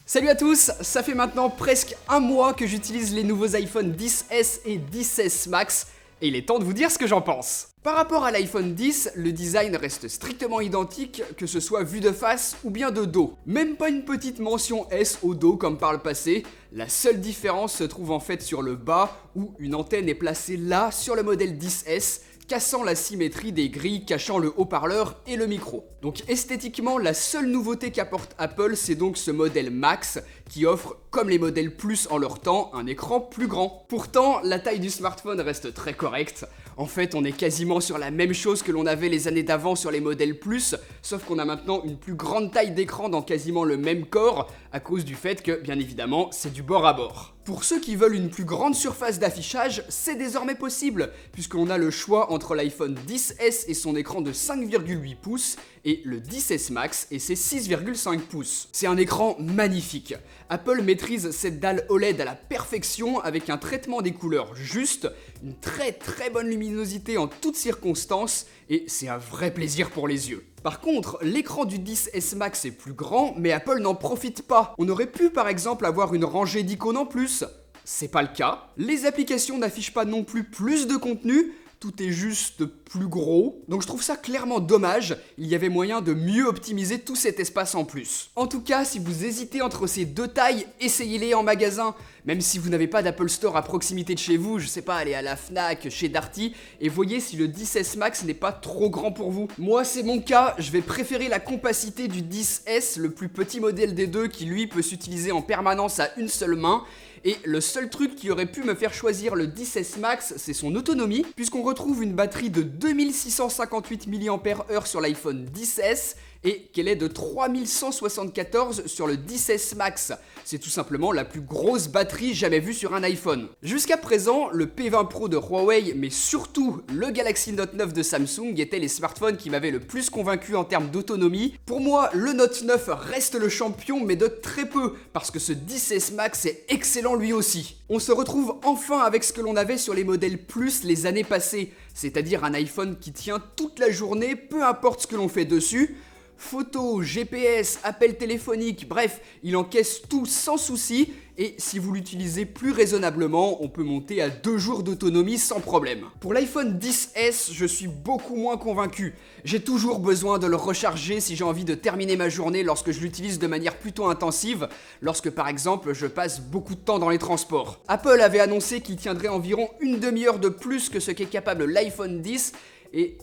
Salut à tous, ça fait maintenant presque un mois que j'utilise les nouveaux iPhone XS et XS Max et il est temps de vous dire ce que j'en pense. Par rapport à l'iPhone X, le design reste strictement identique, que ce soit vu de face ou bien de dos. Même pas une petite mention S au dos comme par le passé, la seule différence se trouve en fait sur le bas où une antenne est placée là sur le modèle XS, cassant la symétrie des grilles cachant le haut-parleur et le micro. Donc esthétiquement, la seule nouveauté qu'apporte Apple, c'est donc ce modèle Max qui offre, comme les modèles Plus en leur temps, un écran plus grand. Pourtant, la taille du smartphone reste très correcte. En fait, on est quasiment sur la même chose que l'on avait les années d'avant sur les modèles Plus, sauf qu'on a maintenant une plus grande taille d'écran dans quasiment le même corps, à cause du fait que, bien évidemment, c'est du bord à bord. Pour ceux qui veulent une plus grande surface d'affichage, c'est désormais possible, puisqu'on a le choix entre l'iPhone XS et son écran de 5,8 pouces, et le XS Max et ses 6,5 pouces. C'est un écran magnifique. Apple maîtrise cette dalle OLED à la perfection avec un traitement des couleurs juste, une très bonne luminosité en toutes circonstances et c'est un vrai plaisir pour les yeux. Par contre, l'écran du XS Max est plus grand mais Apple n'en profite pas. On aurait pu par exemple avoir une rangée d'icônes en plus. C'est pas le cas. Les applications n'affichent pas non plus de contenu. Tout est juste plus gros, donc je trouve ça clairement dommage, il y avait moyen de mieux optimiser tout cet espace en plus. En tout cas, si vous hésitez entre ces deux tailles, essayez-les en magasin, même si vous n'avez pas d'Apple Store à proximité de chez vous, je sais pas, allez à la Fnac, chez Darty, et voyez si le XS Max n'est pas trop grand pour vous. Moi c'est mon cas, je vais préférer la compacité du XS, le plus petit modèle des deux qui lui peut s'utiliser en permanence à une seule main, et le seul truc qui aurait pu me faire choisir le XS Max, c'est son autonomie, puisqu'on retrouve une batterie de 2658 mAh sur l'iPhone XS et qu'elle est de 3174 sur le XS Max. C'est tout simplement la plus grosse batterie jamais vue sur un iPhone. Jusqu'à présent, le P20 Pro de Huawei, mais surtout le Galaxy Note 9 de Samsung étaient les smartphones qui m'avaient le plus convaincu en termes d'autonomie. Pour moi, le Note 9 reste le champion, mais de très peu, parce que ce XS Max est excellent lui aussi. On se retrouve enfin avec ce que l'on avait sur les modèles Plus les années passées, c'est-à-dire un iPhone qui tient toute la journée, peu importe ce que l'on fait dessus. Photos, GPS, appels téléphoniques, bref, il encaisse tout sans souci et si vous l'utilisez plus raisonnablement, on peut monter à 2 jours d'autonomie sans problème. Pour l'iPhone XS, je suis beaucoup moins convaincu. J'ai toujours besoin de le recharger si j'ai envie de terminer ma journée lorsque je l'utilise de manière plutôt intensive, lorsque par exemple je passe beaucoup de temps dans les transports. Apple avait annoncé qu'il tiendrait environ une demi-heure de plus que ce qu'est capable l'iPhone X et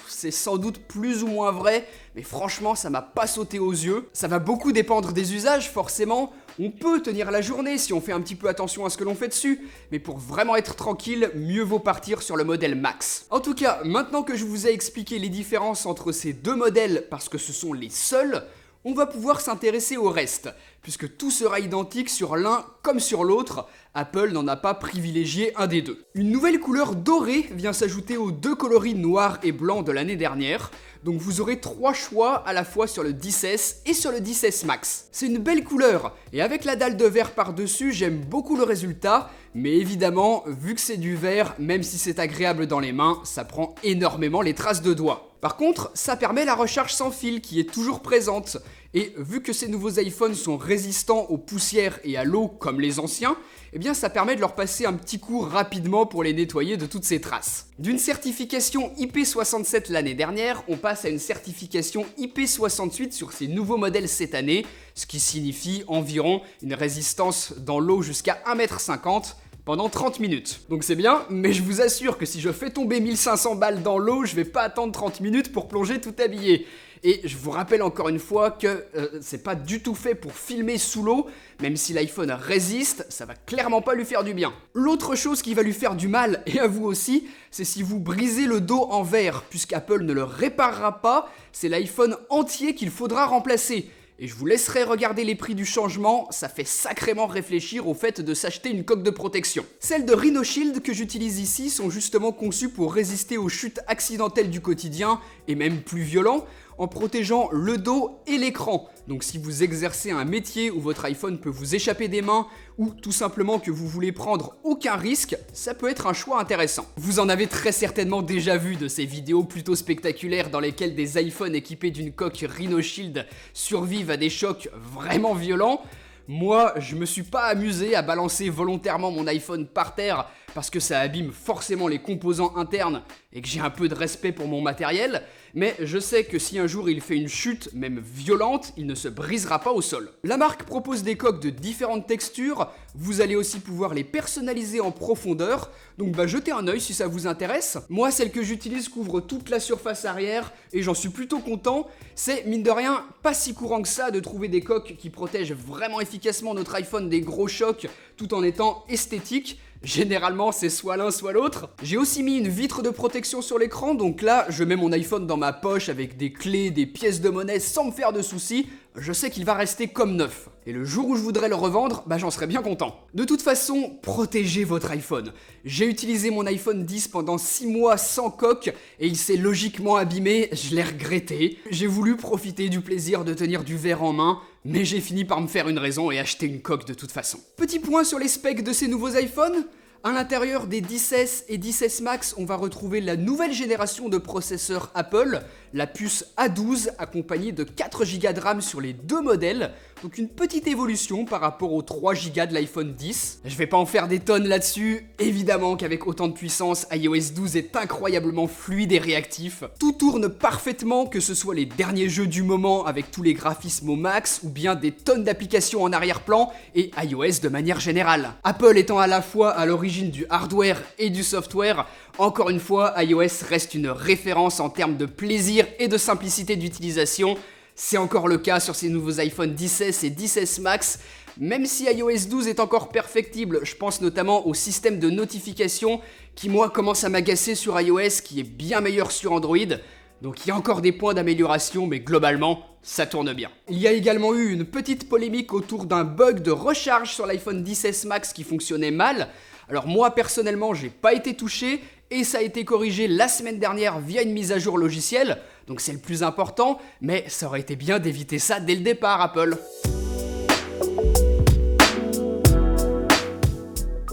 c'est sans doute plus ou moins vrai, mais franchement ça m'a pas sauté aux yeux. Ça va beaucoup dépendre des usages forcément, on peut tenir la journée si on fait un petit peu attention à ce que l'on fait dessus, mais pour vraiment être tranquille, mieux vaut partir sur le modèle Max. En tout cas, maintenant que je vous ai expliqué les différences entre ces deux modèles, parce que ce sont les seuls, on va pouvoir s'intéresser au reste, puisque tout sera identique sur l'un comme sur l'autre, Apple n'en a pas privilégié un des deux. Une nouvelle couleur dorée vient s'ajouter aux deux coloris noir et blanc de l'année dernière, donc vous aurez 3 choix à la fois sur le XS et sur le XS Max. C'est une belle couleur, et avec la dalle de verre par-dessus, j'aime beaucoup le résultat, mais évidemment, vu que c'est du verre, même si c'est agréable dans les mains, ça prend énormément les traces de doigts. Par contre, ça permet la recharge sans fil qui est toujours présente, et vu que ces nouveaux iPhones sont résistants aux poussières et à l'eau comme les anciens, eh bien ça permet de leur passer un petit coup rapidement pour les nettoyer de toutes ces traces. D'une certification IP67 l'année dernière, on passe à une certification IP68 sur ces nouveaux modèles cette année, ce qui signifie environ une résistance dans l'eau jusqu'à 1,50 m pendant 30 minutes. Donc c'est bien, mais je vous assure que si je fais tomber 1500 balles dans l'eau, je vais pas attendre 30 minutes pour plonger tout habillé. Et je vous rappelle encore une fois que c'est pas du tout fait pour filmer sous l'eau, même si l'iPhone résiste, ça va clairement pas lui faire du bien. L'autre chose qui va lui faire du mal, et à vous aussi, c'est si vous brisez le dos en verre, puisqu'Apple ne le réparera pas, c'est l'iPhone entier qu'il faudra remplacer. Et je vous laisserai regarder les prix du changement, ça fait sacrément réfléchir au fait de s'acheter une coque de protection. Celles de Rhino Shield que j'utilise ici sont justement conçues pour résister aux chutes accidentelles du quotidien, et même plus violent, en protégeant le dos et l'écran. Donc si vous exercez un métier où votre iPhone peut vous échapper des mains, ou tout simplement que vous voulez prendre aucun risque, ça peut être un choix intéressant. Vous en avez très certainement déjà vu de ces vidéos plutôt spectaculaires dans lesquelles des iPhones équipés d'une coque Rhino Shield survivent à des chocs vraiment violents. Moi, je me suis pas amusé à balancer volontairement mon iPhone par terre parce que ça abîme forcément les composants internes et que j'ai un peu de respect pour mon matériel, mais je sais que si un jour il fait une chute, même violente, il ne se brisera pas au sol. La marque propose des coques de différentes textures, vous allez aussi pouvoir les personnaliser en profondeur, donc jetez un œil si ça vous intéresse. Moi, celle que j'utilise couvre toute la surface arrière et j'en suis plutôt content. C'est, mine de rien, pas si courant que ça de trouver des coques qui protègent vraiment efficacement notre iPhone des gros chocs tout en étant esthétique. Généralement, c'est soit l'un soit l'autre. J'ai aussi mis une vitre de protection sur l'écran, donc là, je mets mon iPhone dans ma poche avec des clés, des pièces de monnaie sans me faire de soucis. Je sais qu'il va rester comme neuf. Et le jour où je voudrais le revendre, j'en serais bien content. De toute façon, protégez votre iPhone. J'ai utilisé mon iPhone 10 pendant 6 mois sans coque et il s'est logiquement abîmé, je l'ai regretté. J'ai voulu profiter du plaisir de tenir du verre en main, mais j'ai fini par me faire une raison et acheter une coque de toute façon. Petit point sur les specs de ces nouveaux iPhones. À l'intérieur des 10S et 10S Max, on va retrouver la nouvelle génération de processeurs Apple, la puce A12 accompagnée de 4 Go de RAM sur les deux modèles, donc une petite évolution par rapport aux 3 Go de l'iPhone 10. Je vais pas en faire des tonnes là-dessus, évidemment qu'avec autant de puissance, iOS 12 est incroyablement fluide et réactif. Tout tourne parfaitement, que ce soit les derniers jeux du moment avec tous les graphismes au max, ou bien des tonnes d'applications en arrière-plan, et iOS de manière générale. Apple étant à la fois à l'origine du hardware et du software, encore une fois, iOS reste une référence en termes de plaisir et de simplicité d'utilisation. C'est encore le cas sur ces nouveaux iPhone 10S et 10S Max, même si iOS 12 est encore perfectible. Je pense notamment au système de notification qui, moi, commence à m'agacer sur iOS, qui est bien meilleur sur Android. Donc il y a encore des points d'amélioration, mais globalement, ça tourne bien. Il y a également eu une petite polémique autour d'un bug de recharge sur l'iPhone 10S Max qui fonctionnait mal. Alors moi, personnellement, j'ai pas été touché et ça a été corrigé la semaine dernière via une mise à jour logicielle, donc c'est le plus important, mais ça aurait été bien d'éviter ça dès le départ, Apple.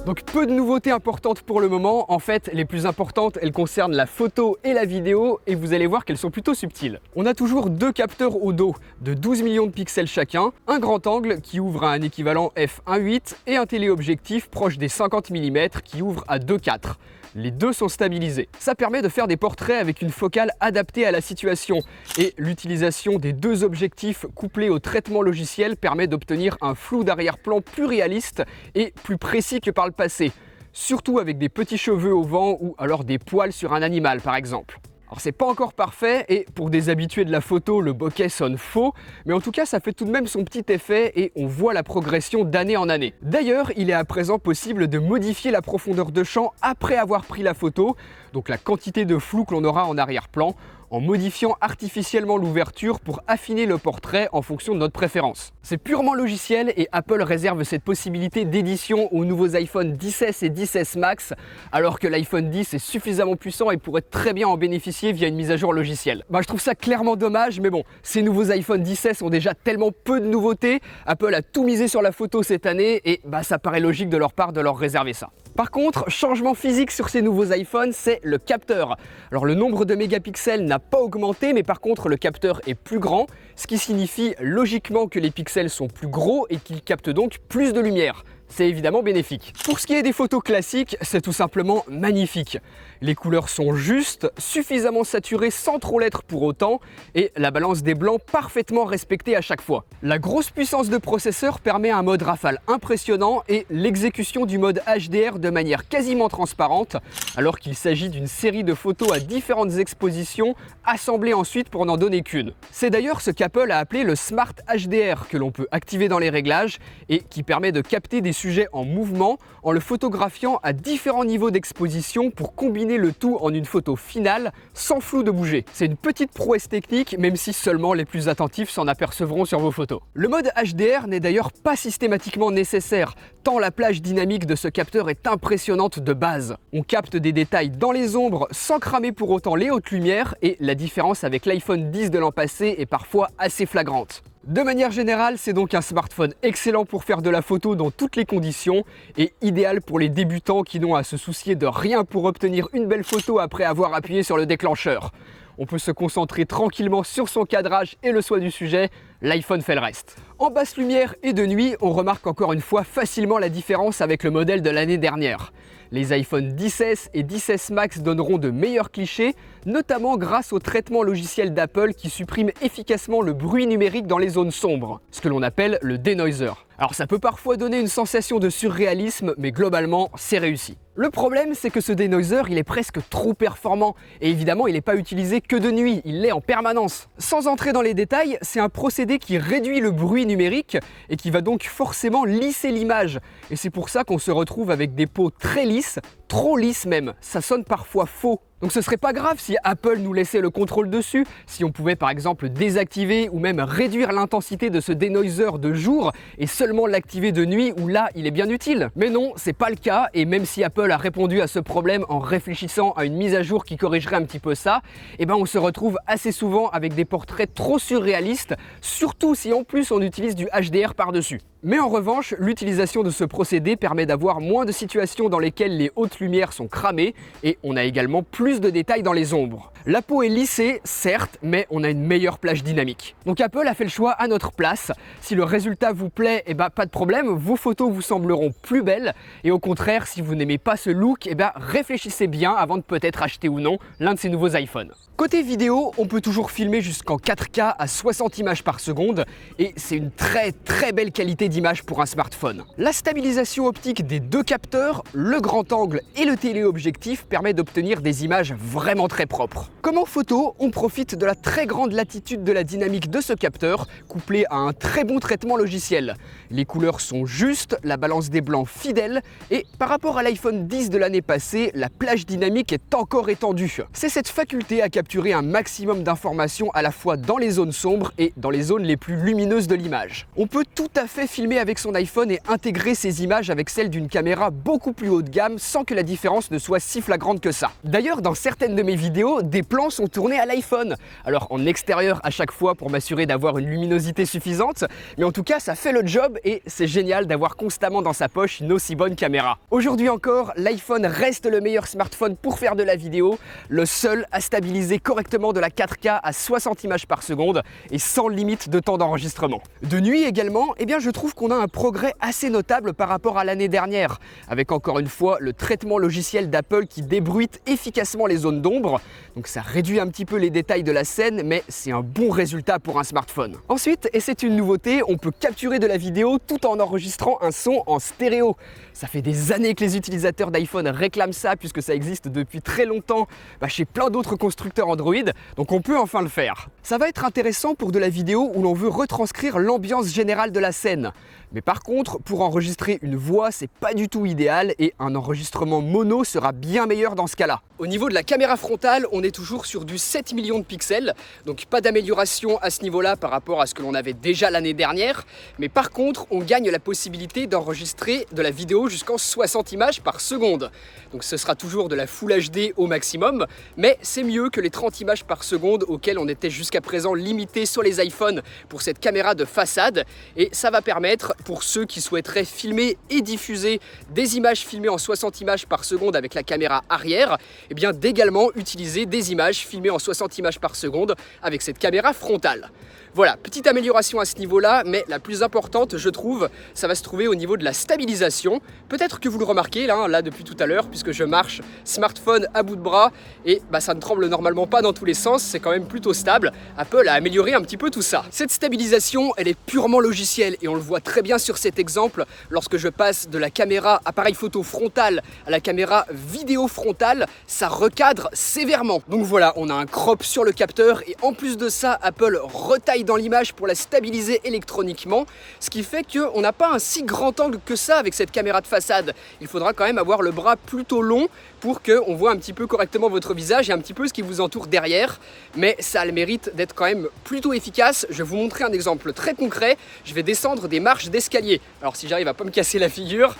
Donc peu de nouveautés importantes pour le moment. En fait, les plus importantes, elles concernent la photo et la vidéo et vous allez voir qu'elles sont plutôt subtiles. On a toujours deux capteurs au dos de 12 millions de pixels chacun, un grand angle qui ouvre à un équivalent f1.8 et un téléobjectif proche des 50 mm qui ouvre à 2.4. Les deux sont stabilisés. Ça permet de faire des portraits avec une focale adaptée à la situation et l'utilisation des deux objectifs couplés au traitement logiciel permet d'obtenir un flou d'arrière-plan plus réaliste et plus précis que par le passé, surtout avec des petits cheveux au vent ou alors des poils sur un animal par exemple. Alors c'est pas encore parfait et pour des habitués de la photo, le bokeh sonne faux, mais en tout cas ça fait tout de même son petit effet et on voit la progression d'année en année. D'ailleurs, il est à présent possible de modifier la profondeur de champ après avoir pris la photo, donc la quantité de flou que l'on aura en arrière-plan, en modifiant artificiellement l'ouverture pour affiner le portrait en fonction de notre préférence. C'est purement logiciel et Apple réserve cette possibilité d'édition aux nouveaux iPhone 10S et 10S Max, alors que l'iPhone 10 est suffisamment puissant et pourrait très bien en bénéficier via une mise à jour logicielle. Je trouve ça clairement dommage, mais bon, ces nouveaux iPhone 10S ont déjà tellement peu de nouveautés, Apple a tout misé sur la photo cette année et ça paraît logique de leur part de leur réserver ça. Par contre, changement physique sur ces nouveaux iPhones, c'est le capteur. Alors le nombre de mégapixels n'a pas augmenté, mais par contre le capteur est plus grand, ce qui signifie logiquement que les pixels sont plus gros et qu'ils captent donc plus de lumière. C'est évidemment bénéfique. Pour ce qui est des photos classiques, c'est tout simplement magnifique. Les couleurs sont justes, suffisamment saturées sans trop l'être pour autant, et la balance des blancs parfaitement respectée à chaque fois. La grosse puissance de processeur permet un mode rafale impressionnant et l'exécution du mode HDR de manière quasiment transparente, alors qu'il s'agit d'une série de photos à différentes expositions, assemblées ensuite pour n'en donner qu'une. C'est d'ailleurs ce qu'Apple a appelé le Smart HDR, que l'on peut activer dans les réglages, et qui permet de capter des sujets en mouvement en le photographiant à différents niveaux d'exposition pour combiner le tout en une photo finale sans flou de bouger. C'est une petite prouesse technique, même si seulement les plus attentifs s'en apercevront sur vos photos. Le mode HDR n'est d'ailleurs pas systématiquement nécessaire, tant la plage dynamique de ce capteur est impressionnante de base. On capte des détails dans les ombres sans cramer pour autant les hautes lumières et la différence avec l'iPhone 10 de l'an passé est parfois assez flagrante. De manière générale, c'est donc un smartphone excellent pour faire de la photo dans toutes les conditions et idéal pour les débutants qui n'ont à se soucier de rien pour obtenir une belle photo après avoir appuyé sur le déclencheur. on peut se concentrer tranquillement sur son cadrage et le soin du sujet, l'iPhone fait le reste. En basse lumière et de nuit, on remarque encore une fois facilement la différence avec le modèle de l'année dernière. Les iPhone XS et XS Max donneront de meilleurs clichés, notamment grâce au traitement logiciel d'Apple qui supprime efficacement le bruit numérique dans les zones sombres, ce que l'on appelle le denoiser. Alors ça peut parfois donner une sensation de surréalisme, mais globalement, c'est réussi. Le problème, c'est que ce denoiser, il est presque trop performant, et évidemment, il n'est pas utilisé que de nuit, il l'est en permanence. Sans entrer dans les détails, c'est un procédé qui réduit le bruit numérique et qui va donc forcément lisser l'image. Et c'est pour ça qu'on se retrouve avec des peaux très lisses, trop lisses même, ça sonne parfois faux. Donc ce serait pas grave si Apple nous laissait le contrôle dessus, si on pouvait par exemple désactiver ou même réduire l'intensité de ce denoiser de jour et seulement l'activer de nuit où là il est bien utile. Mais non, c'est pas le cas, et même si Apple a répondu à ce problème en réfléchissant à une mise à jour qui corrigerait un petit peu ça, eh ben on se retrouve assez souvent avec des portraits trop surréalistes, surtout si en plus on utilise du HDR par-dessus. Mais en revanche, l'utilisation de ce procédé permet d'avoir moins de situations dans lesquelles les hautes lumières sont cramées et on a également plus de détails dans les ombres. La peau est lissée, certes, mais on a une meilleure plage dynamique. Donc Apple a fait le choix à notre place. Si le résultat vous plaît, eh ben pas de problème, vos photos vous sembleront plus belles. Et au contraire, si vous n'aimez pas ce look, eh ben réfléchissez bien avant de peut-être acheter ou non l'un de ces nouveaux iPhones. Côté vidéo, on peut toujours filmer jusqu'en 4K à 60 images par seconde et c'est une très belle qualité d'image pour un smartphone. La stabilisation optique des deux capteurs, le grand angle et le téléobjectif permet d'obtenir des images vraiment très propres. Comme en photo, on profite de la très grande latitude de la dynamique de ce capteur, couplé à un très bon traitement logiciel. Les couleurs sont justes, la balance des blancs fidèle et par rapport à l'iPhone 10 de l'année passée, la plage dynamique est encore étendue. C'est cette faculté à capturer un maximum d'informations à la fois dans les zones sombres et dans les zones les plus lumineuses de l'image. On peut tout à fait filmer avec son iPhone et intégrer ces images avec celles d'une caméra beaucoup plus haut de gamme sans que la différence ne soit si flagrante que ça. D'ailleurs, dans certaines de mes vidéos, des plans sont tournés à l'iPhone. Alors en extérieur à chaque fois pour m'assurer d'avoir une luminosité suffisante, mais en tout cas ça fait le job et c'est génial d'avoir constamment dans sa poche une aussi bonne caméra. Aujourd'hui encore, l'iPhone reste le meilleur smartphone pour faire de la vidéo, le seul à stabiliser correctement de la 4K à 60 images par seconde et sans limite de temps d'enregistrement. De nuit également, eh bien je trouve qu'on a un progrès assez notable par rapport à l'année dernière, avec encore une fois le traitement logiciel d'Apple qui débruite efficacement les zones d'ombre, donc ça réduit un petit peu les détails de la scène, mais c'est un bon résultat pour un smartphone. Ensuite, et c'est une nouveauté, on peut capturer de la vidéo tout en enregistrant un son en stéréo. Ça fait des années que les utilisateurs d'iPhone réclament ça puisque ça existe depuis très longtemps chez plein d'autres constructeurs Android, donc on peut enfin le faire. Ça va être intéressant pour de la vidéo où l'on veut retranscrire l'ambiance générale de la scène. Mais par contre, pour enregistrer une voix, c'est pas du tout idéal et un enregistrement mono sera bien meilleur dans ce cas-là. Au niveau de la caméra frontale, on est toujours sur du 7 millions de pixels, donc pas d'amélioration à ce niveau-là par rapport à ce que l'on avait déjà l'année dernière, mais par contre, on gagne la possibilité d'enregistrer de la vidéo jusqu'en 60 images par seconde. Donc ce sera toujours de la Full HD au maximum, mais c'est mieux que les 30 images par seconde auxquelles on était jusqu'à présent limité sur les iPhones pour cette caméra de façade, et ça va permettre pour ceux qui souhaiteraient filmer et diffuser des images filmées en 60 images par seconde avec la caméra arrière, et bien d'également utiliser des images filmées en 60 images par seconde avec cette caméra frontale. Voilà, petite amélioration à ce niveau-là, mais la plus importante, je trouve, ça va se trouver au niveau de la stabilisation. Peut-être que vous le remarquez là depuis tout à l'heure, puisque je marche smartphone à bout de bras, et ça ne tremble normalement pas dans tous les sens, c'est quand même plutôt stable. Apple a amélioré un petit peu tout ça. Cette stabilisation, elle est purement logicielle, et on le voit très bien sur cet exemple, lorsque je passe de la caméra appareil photo frontale à la caméra vidéo frontale, ça recadre sévèrement. Donc voilà, on a un crop sur le capteur, et en plus de ça, Apple retaille dans l'image pour la stabiliser électroniquement, ce qui fait qu'on n'a pas un si grand angle que ça avec cette caméra de façade. Il faudra quand même avoir le bras plutôt long pour qu'on voit un petit peu correctement votre visage et un petit peu ce qui vous entoure derrière, mais ça a le mérite d'être quand même plutôt efficace. Je vais vous montrer un exemple très concret. Je vais descendre des marches d'escalier. Alors si j'arrive à pas me casser la figure,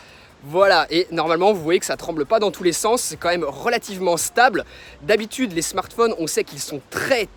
Voilà, et normalement vous voyez que ça tremble pas dans tous les sens, c'est quand même relativement stable. D'habitude les smartphones, on sait qu'ils sont très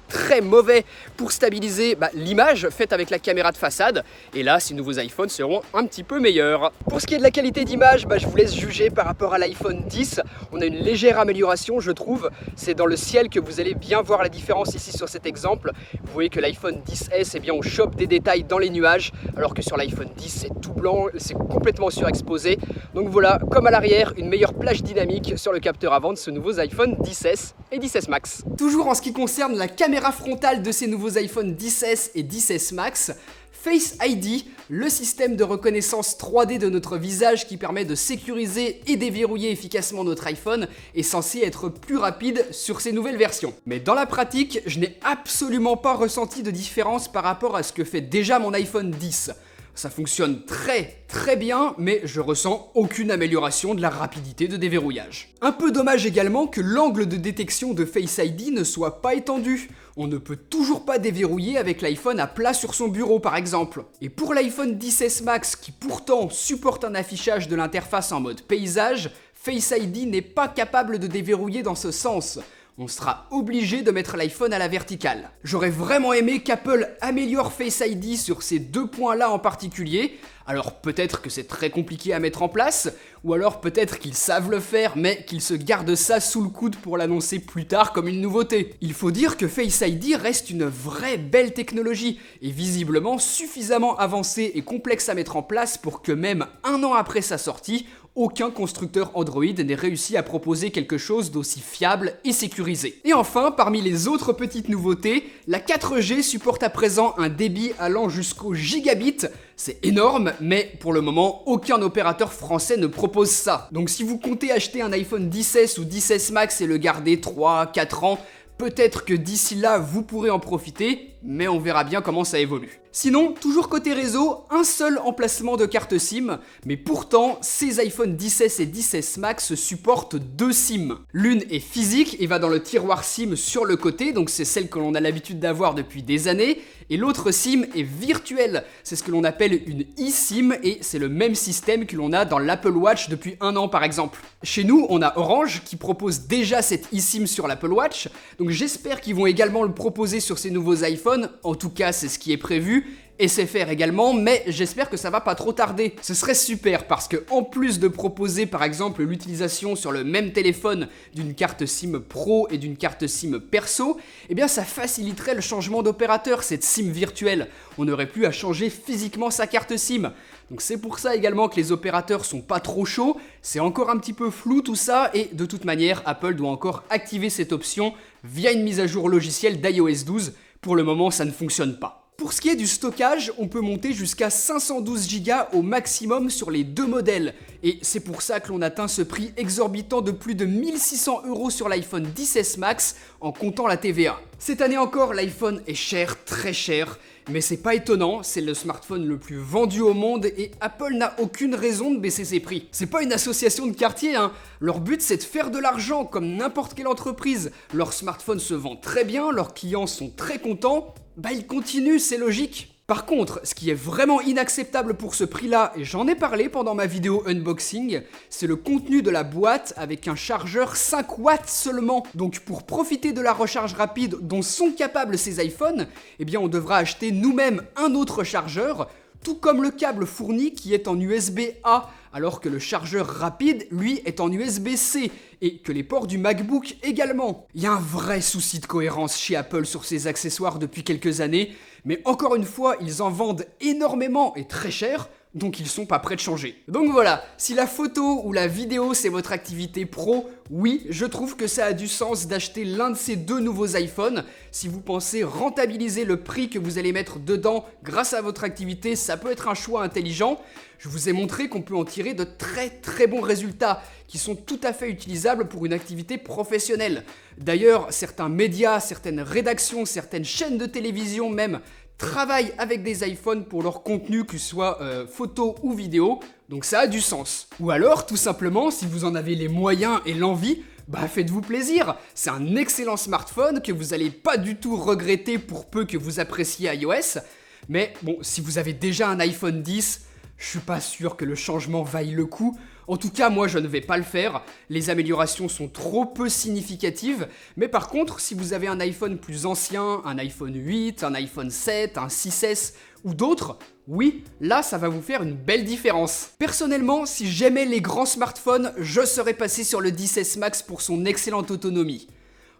mauvais pour stabiliser l'image faite avec la caméra de façade, et là ces nouveaux iPhones seront un petit peu meilleurs. Pour ce qui est de la qualité d'image, je vous laisse juger par rapport à l'iPhone 10, on a une légère amélioration je trouve, c'est dans le ciel que vous allez bien voir la différence ici sur cet exemple. Vous voyez que l'iPhone 10S, eh bien, on chope des détails dans les nuages, alors que sur l'iPhone 10 c'est tout blanc, c'est complètement surexposé. Donc voilà, comme à l'arrière, une meilleure plage dynamique sur le capteur avant de ce nouveau iPhone 10S et 10S Max. Toujours en ce qui concerne la caméra frontale de ces nouveaux iPhone 10S et 10S Max, Face ID, le système de reconnaissance 3D de notre visage qui permet de sécuriser et déverrouiller efficacement notre iPhone, est censé être plus rapide sur ces nouvelles versions. Mais dans la pratique, je n'ai absolument pas ressenti de différence par rapport à ce que fait déjà mon iPhone 10. Ça fonctionne très bien, mais je ressens aucune amélioration de la rapidité de déverrouillage. Un peu dommage également que l'angle de détection de Face ID ne soit pas étendu. On ne peut toujours pas déverrouiller avec l'iPhone à plat sur son bureau par exemple. Et pour l'iPhone 10S Max qui pourtant supporte un affichage de l'interface en mode paysage, Face ID n'est pas capable de déverrouiller dans ce sens. On sera obligé de mettre l'iPhone à la verticale. J'aurais vraiment aimé qu'Apple améliore Face ID sur ces deux points-là en particulier. Alors peut-être que c'est très compliqué à mettre en place, ou alors peut-être qu'ils savent le faire, mais qu'ils se gardent ça sous le coude pour l'annoncer plus tard comme une nouveauté. Il faut dire que Face ID reste une vraie belle technologie, et visiblement suffisamment avancée et complexe à mettre en place pour que même un an après sa sortie, aucun constructeur Android n'ait réussi à proposer quelque chose d'aussi fiable et sécurisé. Et enfin, parmi les autres petites nouveautés, la 4G supporte à présent un débit allant jusqu'au gigabit. C'est énorme, mais pour le moment, aucun opérateur français ne propose ça. Donc si vous comptez acheter un iPhone 10S ou 10S Max et le garder 3-4 ans, peut-être que d'ici là, vous pourrez en profiter, mais on verra bien comment ça évolue. Sinon, toujours côté réseau, un seul emplacement de carte SIM, mais pourtant, ces iPhone 10S et 10S Max supportent deux SIM. L'une est physique et va dans le tiroir SIM sur le côté, donc c'est celle que l'on a l'habitude d'avoir depuis des années, et l'autre SIM est virtuelle, c'est ce que l'on appelle une eSIM, et c'est le même système que l'on a dans l'Apple Watch depuis un an par exemple. Chez nous, on a Orange qui propose déjà cette eSIM sur l'Apple Watch, donc j'espère qu'ils vont également le proposer sur ces nouveaux iPhones, en tout cas c'est ce qui est prévu, et SFR également, mais j'espère que ça va pas trop tarder. Ce serait super parce que en plus de proposer par exemple l'utilisation sur le même téléphone d'une carte SIM Pro et d'une carte SIM perso, eh bien ça faciliterait le changement d'opérateur, cette SIM virtuelle. On n'aurait plus à changer physiquement sa carte SIM. Donc c'est pour ça également que les opérateurs sont pas trop chauds, c'est encore un petit peu flou tout ça, et de toute manière Apple doit encore activer cette option via une mise à jour logicielle d'iOS 12. Pour le moment ça ne fonctionne pas. Pour ce qui est du stockage, on peut monter jusqu'à 512 Go au maximum sur les deux modèles. Et c'est pour ça que l'on atteint ce prix exorbitant de plus de 1600 € sur l'iPhone 10S Max en comptant la TVA. Cette année encore, l'iPhone est cher, très cher. Mais c'est pas étonnant, c'est le smartphone le plus vendu au monde et Apple n'a aucune raison de baisser ses prix. C'est pas une association de quartier, hein. Leur but c'est de faire de l'argent comme n'importe quelle entreprise. Leur smartphone se vend très bien, leurs clients sont très contents, ils continuent, c'est logique. Par contre, ce qui est vraiment inacceptable pour ce prix-là, et j'en ai parlé pendant ma vidéo unboxing, c'est le contenu de la boîte avec un chargeur 5 watts seulement. Donc pour profiter de la recharge rapide dont sont capables ces iPhones, eh bien on devra acheter nous-mêmes un autre chargeur, tout comme le câble fourni qui est en USB-A, alors que le chargeur rapide, lui, est en USB-C, et que les ports du MacBook également. Il y a un vrai souci de cohérence chez Apple sur ces accessoires depuis quelques années, mais encore une fois, ils en vendent énormément et très cher, donc ils sont pas prêts de changer. Donc voilà, si la photo ou la vidéo c'est votre activité pro, oui, je trouve que ça a du sens d'acheter l'un de ces deux nouveaux iPhones. Si vous pensez rentabiliser le prix que vous allez mettre dedans grâce à votre activité, ça peut être un choix intelligent. Je vous ai montré qu'on peut en tirer de très bons résultats qui sont tout à fait utilisables pour une activité professionnelle. D'ailleurs, certains médias, certaines rédactions, certaines chaînes de télévision même travaillent avec des iPhones pour leur contenu, que ce soit photo ou vidéo, donc ça a du sens. Ou alors, tout simplement, si vous en avez les moyens et l'envie, faites-vous plaisir. C'est un excellent smartphone que vous allez pas du tout regretter pour peu que vous appréciez iOS. Mais bon, si vous avez déjà un iPhone 10, je suis pas sûr que le changement vaille le coup. En tout cas, moi je ne vais pas le faire, les améliorations sont trop peu significatives, mais par contre, si vous avez un iPhone plus ancien, un iPhone 8, un iPhone 7, un 6S ou d'autres, oui, là ça va vous faire une belle différence. Personnellement, si j'aimais les grands smartphones, je serais passé sur le 10S Max pour son excellente autonomie.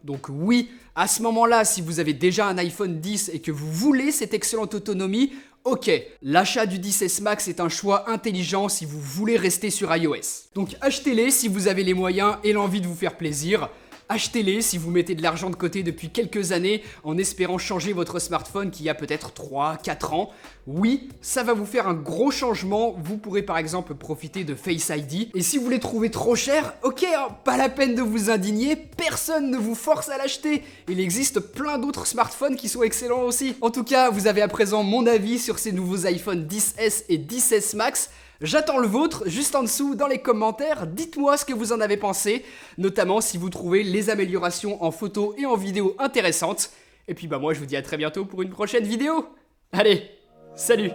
Donc oui, à ce moment-là, si vous avez déjà un iPhone 10 et que vous voulez cette excellente autonomie, ok, l'achat du 10S Max est un choix intelligent si vous voulez rester sur iOS. Donc achetez-les si vous avez les moyens et l'envie de vous faire plaisir. Achetez-les si vous mettez de l'argent de côté depuis quelques années en espérant changer votre smartphone qui a peut-être 3-4 ans. Oui, ça va vous faire un gros changement, vous pourrez par exemple profiter de Face ID. Et si vous les trouvez trop chers, ok, pas la peine de vous indigner, personne ne vous force à l'acheter. Il existe plein d'autres smartphones qui sont excellents aussi. En tout cas, vous avez à présent mon avis sur ces nouveaux iPhone 10S et 10S Max. J'attends le vôtre juste en dessous dans les commentaires, dites-moi ce que vous en avez pensé, notamment si vous trouvez les améliorations en photo et en vidéo intéressantes. Et puis moi je vous dis à très bientôt pour une prochaine vidéo. Allez, salut!